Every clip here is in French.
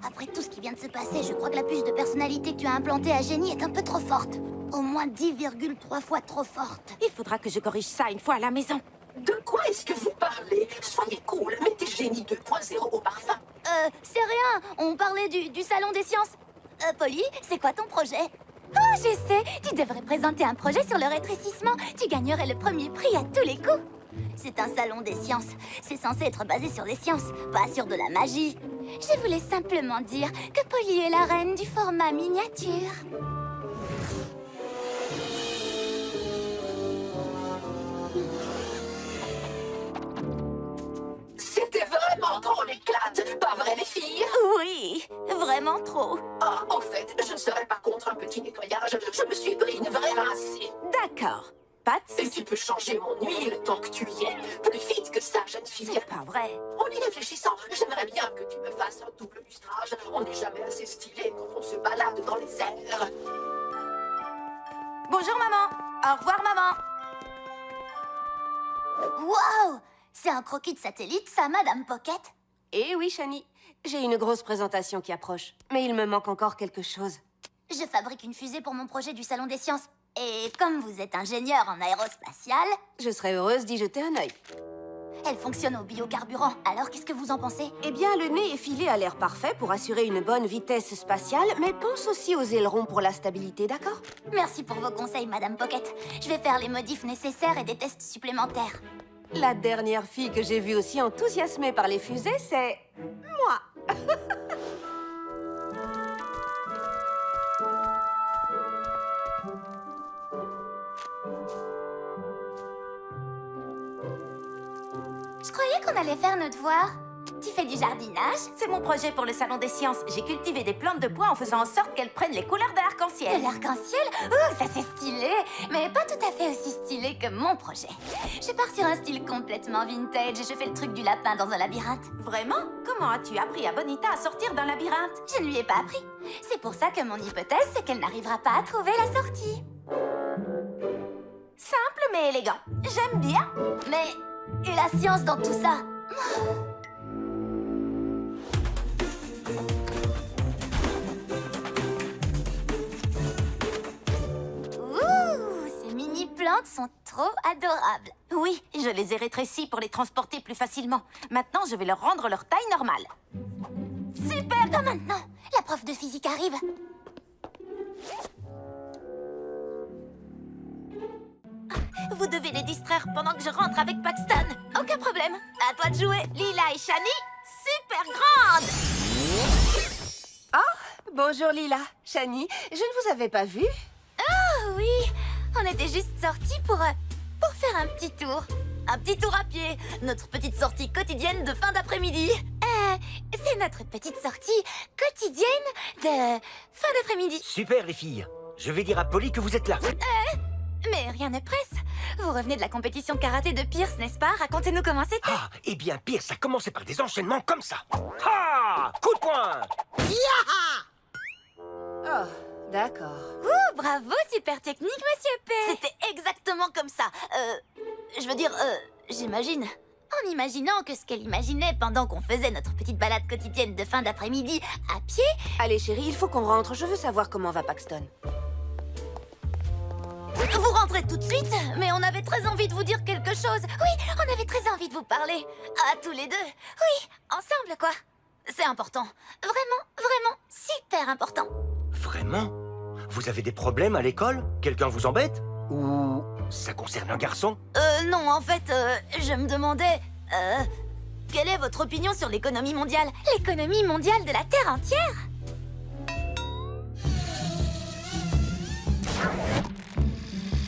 Après tout ce qui vient de se passer, je crois que la puce de personnalité que tu as implantée à Génie est un peu trop forte. Au moins 10,3 fois trop forte. Il faudra que je corrige ça une fois à la maison. De quoi est-ce que vous parlez? Soyez cool, mettez Génie 2.0 au parfum. C'est rien, on parlait du salon des sciences. Polly, c'est quoi ton projet? Oh, je sais, tu devrais présenter un projet sur le rétrécissement. Tu gagnerais le premier prix à tous les coups. C'est un salon des sciences. C'est censé être basé sur les sciences, pas sur de la magie. Je voulais simplement dire que Polly est la reine du format miniature. C'était vraiment drôle, éclate. Pas vrai, les filles? Oui, vraiment trop. Ah, en fait, je ne serais pas contre un petit nettoyage. Je me suis pris une vraie rincée. D'accord. Pas de Et soucis. tu peux changer mon huile tant que tu y es. Plus vite que ça, jeune fille. C'est pas vrai. En y réfléchissant, j'aimerais bien que tu me fasses un double lustrage. On n'est jamais assez stylé quand on se balade dans les airs. Bonjour, maman. Au revoir, maman. Waouh! C'est un croquis de satellite, ça, Madame Pocket? Eh oui, Shani. J'ai une grosse présentation qui approche. Mais il me manque encore quelque chose. Je fabrique une fusée pour mon projet du salon des sciences. Et comme vous êtes ingénieur en aérospatial, Je serais heureuse d'y jeter un œil. elle fonctionne au biocarburant. Alors, qu'est-ce que vous en pensez? Eh bien, le nez effilé a l'air parfait pour assurer une bonne vitesse spatiale, mais pense aussi aux ailerons pour la stabilité, d'accord? Merci pour vos conseils, Madame Pocket. Je vais faire les modifs nécessaires et des tests supplémentaires. La dernière fille que j'ai vue aussi enthousiasmée par les fusées, c'est... moi. Je croyais qu'on allait faire nos devoirs. Tu fais du jardinage? C'est mon projet pour le salon des sciences. J'ai cultivé des plantes de bois en faisant en sorte qu'elles prennent les couleurs de De l'arc-en-ciel. l'arc-en-ciel? Ça c'est stylé, mais pas tout à fait aussi stylé que mon projet. Je pars sur un style complètement vintage et je fais le truc du lapin dans un labyrinthe. Vraiment? Comment as-tu appris à Bonita à sortir d'un labyrinthe? Je ne lui ai pas appris. C'est pour ça que mon hypothèse, c'est qu'elle n'arrivera pas à trouver la sortie. Simple mais élégant. J'aime bien. Mais... et la science dans tout ça? Ouh, ces mini-plantes sont trop adorables. Oui, je les ai rétrécis pour les transporter plus facilement. Maintenant, je vais leur rendre leur taille normale. Super, comme maintenant. La prof de physique arrive. Vous devez les distraire pendant que je rentre avec Paxton. Aucun problème. À toi de jouer, Lila et Shani. Super grande! Bonjour Lila. Shani, je ne vous avais pas vue. Oh oui, on était juste sortis pour faire un petit tour. Un petit tour à pied, notre petite sortie quotidienne de fin d'après-midi. C'est notre petite sortie quotidienne de fin d'après-midi. Super, les filles. Je vais dire à Polly que vous êtes là. Mais rien ne presse. Vous revenez de la compétition de karaté de Pierce, n'est-ce pas? Racontez-nous comment c'était. Ah, eh bien, pire, ça commençait par des enchaînements comme ça. Ah! Coup de poing! Oh, d'accord. Ouh, bravo, super technique, Monsieur P. C'était exactement comme ça. Je veux dire, j'imagine. En imaginant que ce qu'elle imaginait pendant qu'on faisait notre petite balade quotidienne de fin d'après-midi à pied. Allez chérie, il faut qu'on rentre. Je veux savoir comment va Paxton. Vous rentrez tout de suite, mais on avait très envie de vous dire quelque chose. Oui, on avait très envie de vous parler. À tous les deux. Oui, ensemble quoi. C'est important. Vraiment, vraiment super important. Vraiment? Vous avez des problèmes à l'école? Quelqu'un vous embête? Ou ça concerne un garçon? Non, en fait, je me demandais... quelle est votre opinion sur l'économie mondiale? L'économie mondiale de la Terre entière.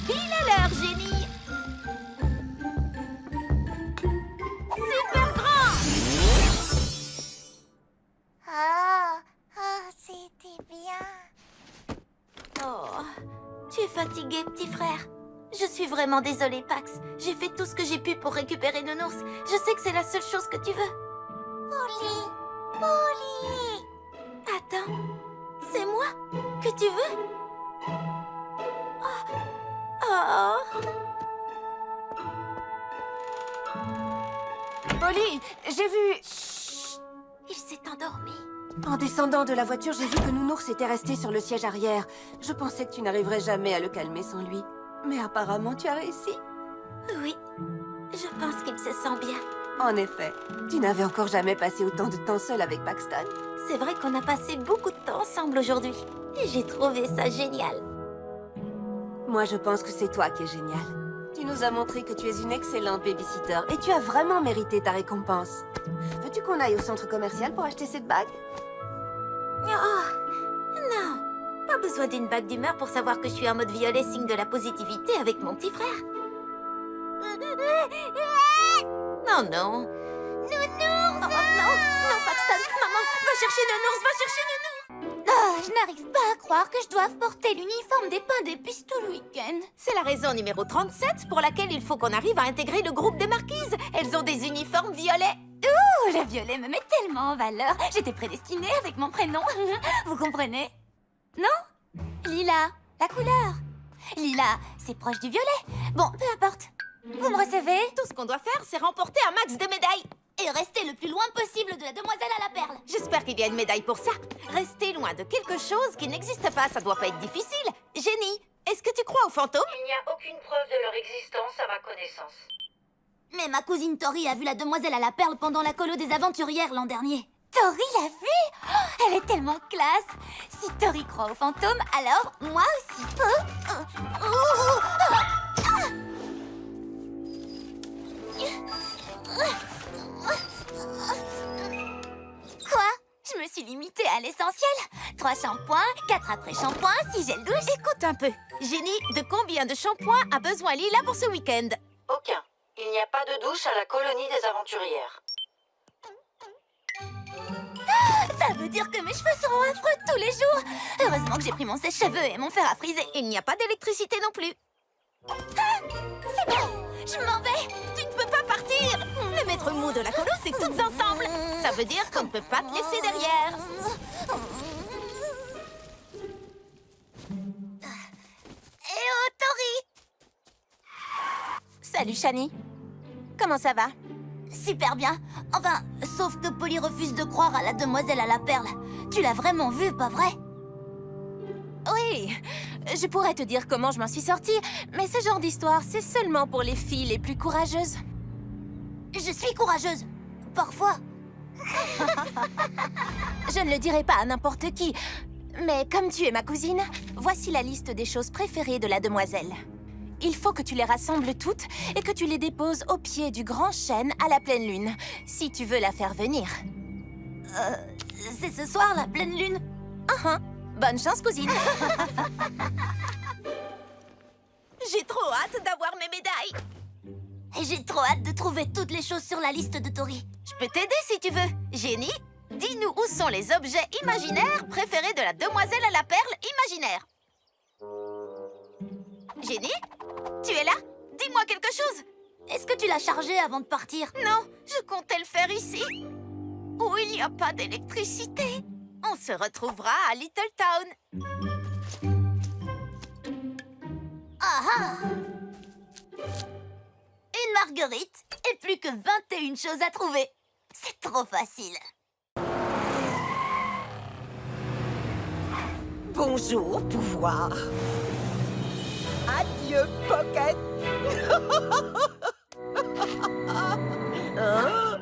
Pile à l'heure, Génie. Super grand. C'était bien. Oh, tu es fatigué, petit frère. Je suis vraiment désolée, Pax. J'ai fait tout ce que j'ai pu pour récupérer Nounours. Je sais que c'est la seule chose que tu veux. Polly, Polly. Attends, c'est moi que tu veux? Oh. Polly, j'ai vu... Il s'est endormi. En descendant de la voiture, j'ai vu que Nounours était resté sur le siège arrière. Je pensais que tu n'arriverais jamais à le calmer sans lui. Mais apparemment, tu as réussi. Oui, je pense qu'il se sent bien. En effet, tu n'avais encore jamais passé autant de temps seul avec Paxton. C'est vrai qu'on a passé beaucoup de temps ensemble aujourd'hui. Et j'ai trouvé ça génial. Moi, je pense que c'est toi qui es génial. Tu nous as montré que tu es une excellente babysitter et tu as vraiment mérité ta récompense. Veux-tu qu'on aille au centre commercial pour acheter cette bague? Oh, non. Pas besoin d'une bague d'humeur pour savoir que je suis en mode violet, signe de la positivité avec mon petit frère. Non, non. Nounours! Oh, non, non, Paxton. Maman, va chercher Nounours, va chercher Nounours! Oh, je n'arrive pas à croire que je doive porter l'uniforme des pains d'épices tout le week-end. C'est la raison numéro 37 pour laquelle il faut qu'on arrive à intégrer le groupe des marquises. Elles ont des uniformes violets. Oh, le violet me met tellement en valeur. J'étais prédestinée avec mon prénom. Vous comprenez? Non? Lila, la couleur. Lila, c'est proche du violet. Bon, peu importe. Vous me recevez? Tout ce qu'on doit faire, c'est remporter un max de médailles. Et rester le plus loin possible de la demoiselle à la perle. J'espère qu'il y a une médaille pour ça. Rester loin de quelque chose qui n'existe pas, ça doit pas être difficile. Jenny, est-ce que tu crois aux fantômes? Il n'y a aucune preuve de leur existence à ma connaissance. Mais ma cousine Tori a vu la demoiselle à la perle pendant la colo des aventurières l'an dernier. Tori l'a vue? Oh, elle est tellement classe. Si Tori croit aux fantômes, alors moi aussi. Quoi? Je me suis limitée à l'essentiel. 3 shampoings, 4 après-shampoings, 6 gels douche. Écoute un peu. Jenny, de combien de shampoings a besoin Lila pour ce week-end? Aucun. Il n'y a pas de douche à la colonie des aventurières. Ça veut dire que mes cheveux seront affreux tous les jours. Heureusement que j'ai pris mon sèche-cheveux et mon fer à friser. Il n'y a pas d'électricité non plus. C'est bon, je m'en vais. Tu ne peux pas partir. Le maître mot de la colo, c'est toutes ensemble. Ça veut dire qu'on ne peut pas te laisser derrière. Eh oh, Tori! Salut, Shani. Comment ça va? Super bien. Enfin, sauf que Polly refuse de croire à la demoiselle à la perle. Tu l'as vraiment vue, pas vrai? Oui, je pourrais te dire comment je m'en suis sortie, mais ce genre d'histoire, c'est seulement pour les filles les plus courageuses. Je suis courageuse. Parfois. Je ne le dirai pas à n'importe qui, mais comme tu es ma cousine, voici la liste des choses préférées de la demoiselle. Il faut que tu les rassembles toutes et que tu les déposes au pied du grand chêne à la pleine lune, si tu veux la faire venir. C'est ce soir, la pleine lune? Bonne chance, cousine. J'ai trop hâte d'avoir mes médailles. Et j'ai trop hâte de trouver toutes les choses sur la liste de Tori. Je peux t'aider si tu veux. Jenny, dis-nous où sont les objets imaginaires préférés de la demoiselle à la perle imaginaire. Jenny, tu es là? Dis-moi quelque chose. Est-ce que tu l'as chargée avant de partir? Non, je comptais le faire ici, où il n'y a pas d'électricité. On se retrouvera à Little Town. Ah ah! Une marguerite et plus que 21 choses à trouver. C'est trop facile. Bonjour, pouvoir. Adieu, Pocket. Hein?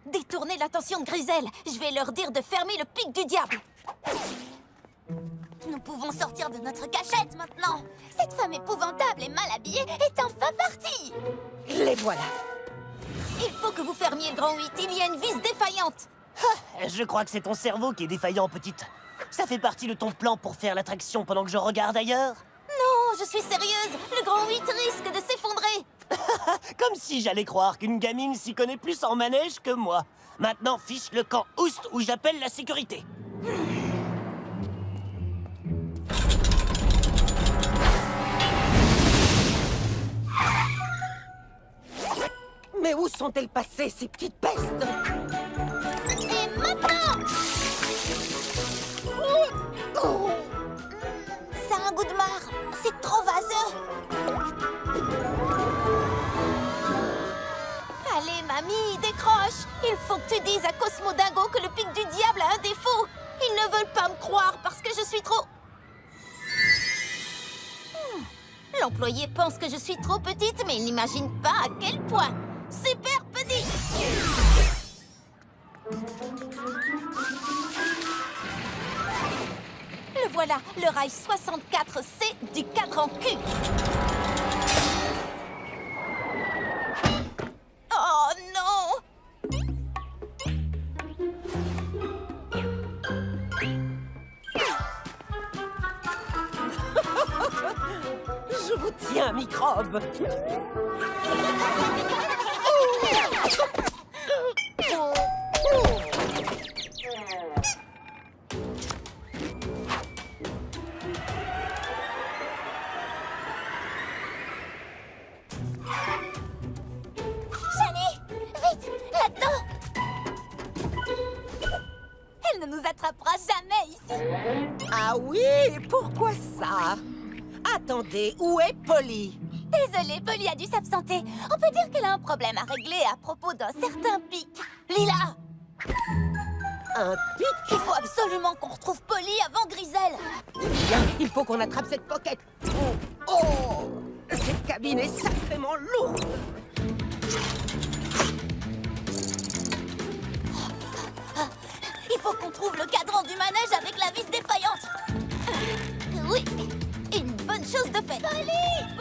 Détournez l'attention de Griselle. Je vais leur dire de fermer le pic du diable. Nous pouvons sortir de notre cachette maintenant. Cette femme épouvantable et mal habillée est enfin partie. Les voilà. Il faut que vous fermiez le grand 8. Il y a une vis défaillante. Je crois que c'est ton cerveau qui est défaillant, petite. Ça fait partie de ton plan pour faire l'attraction pendant que je regarde ailleurs? Non, je suis sérieuse. Le grand 8 risque de s'effondrer. Comme si j'allais croire qu'une gamine s'y connaît plus en manège que moi. Maintenant, fiche le camp Oust où j'appelle la sécurité. Mais où sont-elles passées, ces petites pestes? Et maintenant! Ça a un goût de marre. C'est trop vaseux. Allez, Ami, décroche! Il faut que tu dises à Cosmo Dingo que le pic du diable a un défaut. Ils ne veulent pas me croire parce que je suis trop... L'employé pense que je suis trop petite, mais il n'imagine pas à quel point. Super petit! Le voilà, le rail 64C du cadran Q. Oh non! Je vous tiens, microbe. Shani, vite, là-dedans. Elle ne nous attrapera jamais ici. Ah oui, pourquoi ça? Attendez, où est Polly? Désolée, Polly a dû s'absenter. On peut dire qu'elle a un problème à régler à propos d'un certain pic. Lila, Un pic? il faut absolument qu'on retrouve Polly avant Grisel. Bien, il faut qu'on attrape cette pocket. Oh, cette cabine est sacrément lourde. Il faut qu'on trouve le cadran du manège avec la vis défaillante. Oui, une bonne chose de faite. Polly!